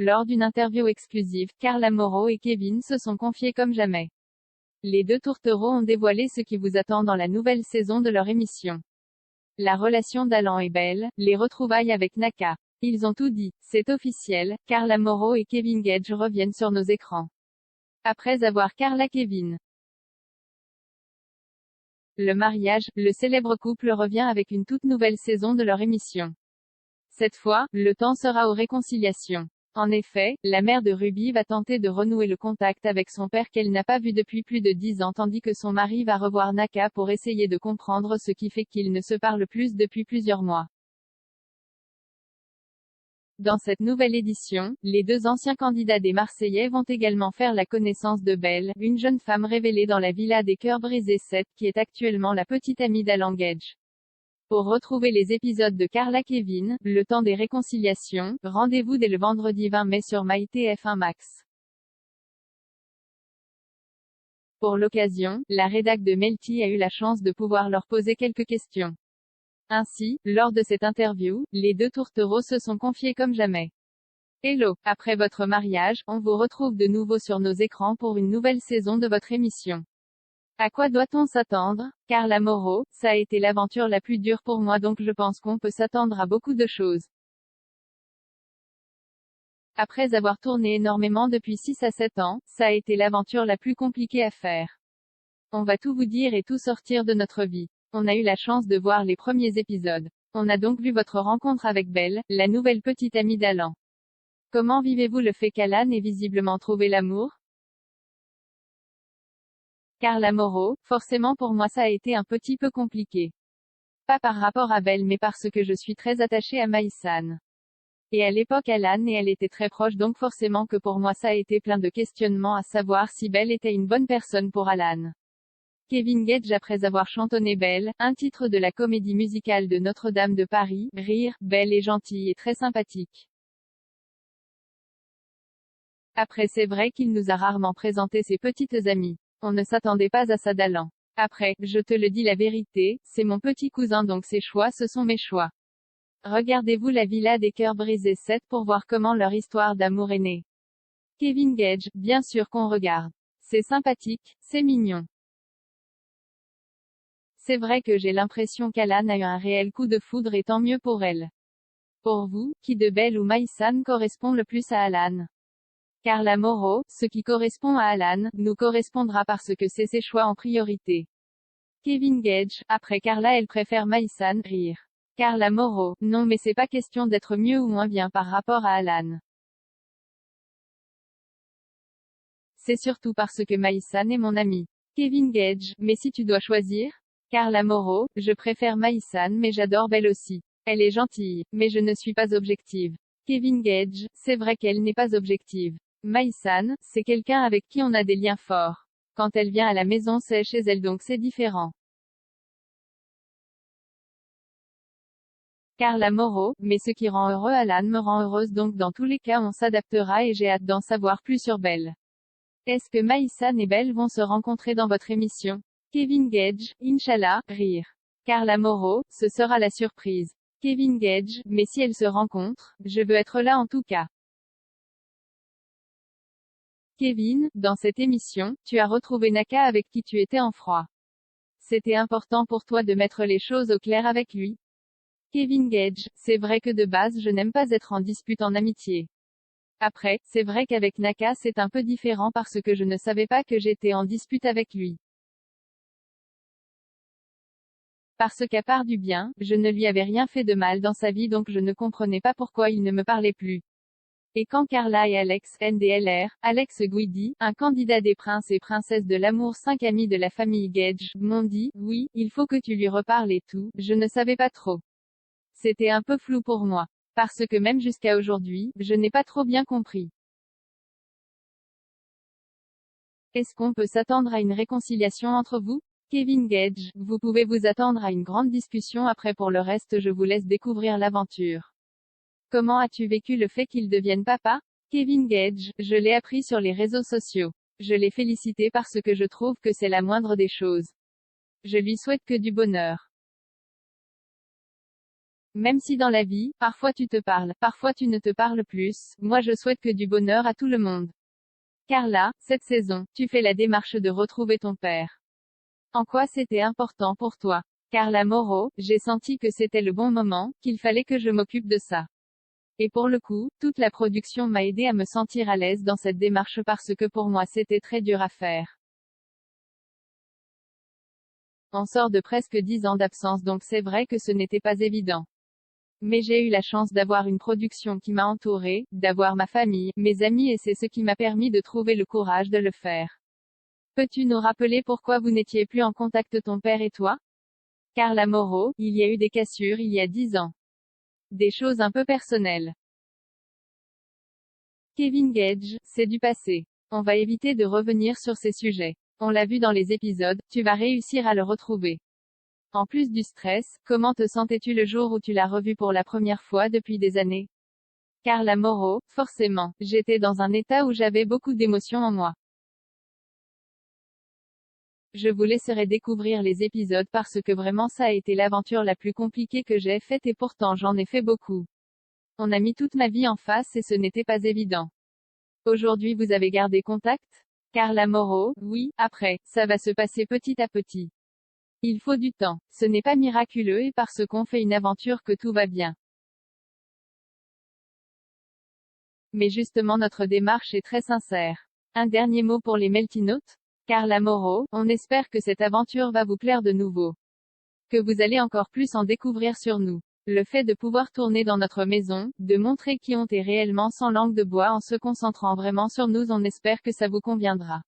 Lors d'une interview exclusive, Carla Mauro et Kevin se sont confiés comme jamais. Les deux tourtereaux ont dévoilé ce qui vous attend dans la nouvelle saison de leur émission. La relation d'Alan et Belle, les retrouvailles avec Naka. Ils ont tout dit. C'est officiel, Carla Mauro et Kevin Gage reviennent sur nos écrans. Après avoir Carla Kevin. Le mariage, le célèbre couple revient avec une toute nouvelle saison de leur émission. Cette fois, le temps sera aux réconciliations. En effet, la mère de Ruby va tenter de renouer le contact avec son père qu'elle n'a pas vu depuis plus de 10 ans tandis que son mari va revoir Naka pour essayer de comprendre ce qui fait qu'ils ne se parlent plus depuis plusieurs mois. Dans cette nouvelle édition, les deux anciens candidats des Marseillais vont également faire la connaissance de Belle, une jeune femme révélée dans la Villa des Cœurs Brisés 7 qui est actuellement la petite amie d'Alan Gage. Pour retrouver les épisodes de Carla Kevin, le temps des réconciliations, rendez-vous dès le vendredi 20 mai sur MyTF1 Max. Pour l'occasion, la rédac de Melty a eu la chance de pouvoir leur poser quelques questions. Ainsi, lors de cette interview, les deux tourtereaux se sont confiés comme jamais. Hello, après votre mariage, on vous retrouve de nouveau sur nos écrans pour une nouvelle saison de votre émission. À quoi doit-on s'attendre? Carla Mauro, ça a été l'aventure la plus dure pour moi donc je pense qu'on peut s'attendre à beaucoup de choses. Après avoir tourné énormément depuis 6 à 7 ans, ça a été l'aventure la plus compliquée à faire. On va tout vous dire et tout sortir de notre vie. On a eu la chance de voir les premiers épisodes. On a donc vu votre rencontre avec Belle, la nouvelle petite amie d'Alan. Comment vivez-vous le fait qu'Alan ait visiblement trouvé l'amour? Carla Mauro, forcément pour moi ça a été un petit peu compliqué. Pas par rapport à Belle mais parce que je suis très attachée à Maïsan. Et à l'époque Alan et elle étaient très proches donc forcément que pour moi ça a été plein de questionnements à savoir si Belle était une bonne personne pour Alan. Kevin Gage après avoir chantonné Belle, un titre de la comédie musicale de Notre-Dame de Paris, rire, Belle est gentille et très sympathique. Après c'est vrai qu'il nous a rarement présenté ses petites amies. On ne s'attendait pas à ça d'Alan. Après, je te le dis la vérité, c'est mon petit cousin donc ses choix ce sont mes choix. Regardez-vous la Villa des Cœurs Brisés 7 pour voir comment leur histoire d'amour est née. Kevin Gage, bien sûr qu'on regarde. C'est sympathique, c'est mignon. C'est vrai que j'ai l'impression qu'Alan a eu un réel coup de foudre et tant mieux pour elle. Pour vous, qui de Belle ou Maïsan correspond le plus à Alan? Carla Mauro, ce qui correspond à Alan, nous correspondra parce que c'est ses choix en priorité. Kevin Gage, après Carla elle préfère Maïsan, rire. Carla Mauro, non mais c'est pas question d'être mieux ou moins bien par rapport à Alan. C'est surtout parce que Maïsan est mon ami. Kevin Gage, mais si tu dois choisir? Carla Mauro, je préfère Maïsan mais j'adore Belle aussi. Elle est gentille, mais je ne suis pas objective. Kevin Gage, c'est vrai qu'elle n'est pas objective. Maïsan, c'est quelqu'un avec qui on a des liens forts. Quand elle vient à la maison c'est chez elle donc c'est différent. Carla Mauro, mais ce qui rend heureux Alan me rend heureuse donc dans tous les cas on s'adaptera et j'ai hâte d'en savoir plus sur Belle. Est-ce que Maïsan et Belle vont se rencontrer dans votre émission? Kevin Gage, Inch'Allah, rire. Carla Mauro, ce sera la surprise. Kevin Gage, mais si elles se rencontrent, je veux être là en tout cas. Kevin, dans cette émission, tu as retrouvé Naka avec qui tu étais en froid. C'était important pour toi de mettre les choses au clair avec lui. Kevin Gage, c'est vrai que de base je n'aime pas être en dispute en amitié. Après, c'est vrai qu'avec Naka c'est un peu différent parce que je ne savais pas que j'étais en dispute avec lui. Parce qu'à part du bien, je ne lui avais rien fait de mal dans sa vie donc je ne comprenais pas pourquoi il ne me parlait plus. Et quand Carla et Alex, NDLR, Alex Guidi, un candidat des princes et princesses de l'amour 5 amis de la famille Gage, m'ont dit, oui, il faut que tu lui reparles et tout, je ne savais pas trop. C'était un peu flou pour moi. Parce que même jusqu'à aujourd'hui, je n'ai pas trop bien compris. Est-ce qu'on peut s'attendre à une réconciliation entre vous? Kevin Gage, vous pouvez vous attendre à une grande discussion après pour le reste je vous laisse découvrir l'aventure. Comment as-tu vécu le fait qu'il devienne papa? Kevin Gage, je l'ai appris sur les réseaux sociaux. Je l'ai félicité parce que je trouve que c'est la moindre des choses. Je lui souhaite que du bonheur. Même si dans la vie, parfois tu te parles, parfois tu ne te parles plus, moi je souhaite que du bonheur à tout le monde. Carla, cette saison, tu fais la démarche de retrouver ton père. En quoi c'était important pour toi? Carla Moreau, j'ai senti que c'était le bon moment, qu'il fallait que je m'occupe de ça. Et pour le coup, toute la production m'a aidé à me sentir à l'aise dans cette démarche parce que pour moi c'était très dur à faire. On sort de presque 10 ans d'absence donc c'est vrai que ce n'était pas évident. Mais j'ai eu la chance d'avoir une production qui m'a entourée, d'avoir ma famille, mes amis et c'est ce qui m'a permis de trouver le courage de le faire. Peux-tu nous rappeler pourquoi vous n'étiez plus en contact ton père et toi? Carla Moreau, il y a eu des cassures il y a 10 ans. Des choses un peu personnelles. Kevin Gage, c'est du passé. On va éviter de revenir sur ces sujets. On l'a vu dans les épisodes, tu vas réussir à le retrouver. En plus du stress, comment te sentais-tu le jour où tu l'as revu pour la première fois depuis des années? Carla Moreau, forcément, j'étais dans un état où j'avais beaucoup d'émotions en moi. Je vous laisserai découvrir les épisodes parce que vraiment ça a été l'aventure la plus compliquée que j'ai faite et pourtant j'en ai fait beaucoup. On a mis toute ma vie en face et ce n'était pas évident. Aujourd'hui vous avez gardé contact? Carla Moreau, oui, après, ça va se passer petit à petit. Il faut du temps. Ce n'est pas miraculeux et parce qu'on fait une aventure que tout va bien. Mais justement notre démarche est très sincère. Un dernier mot pour les Meltinotes? Carla Moreau, on espère que cette aventure va vous plaire de nouveau. Que vous allez encore plus en découvrir sur nous. Le fait de pouvoir tourner dans notre maison, de montrer qui on est réellement sans langue de bois en se concentrant vraiment sur nous, on espère que ça vous conviendra.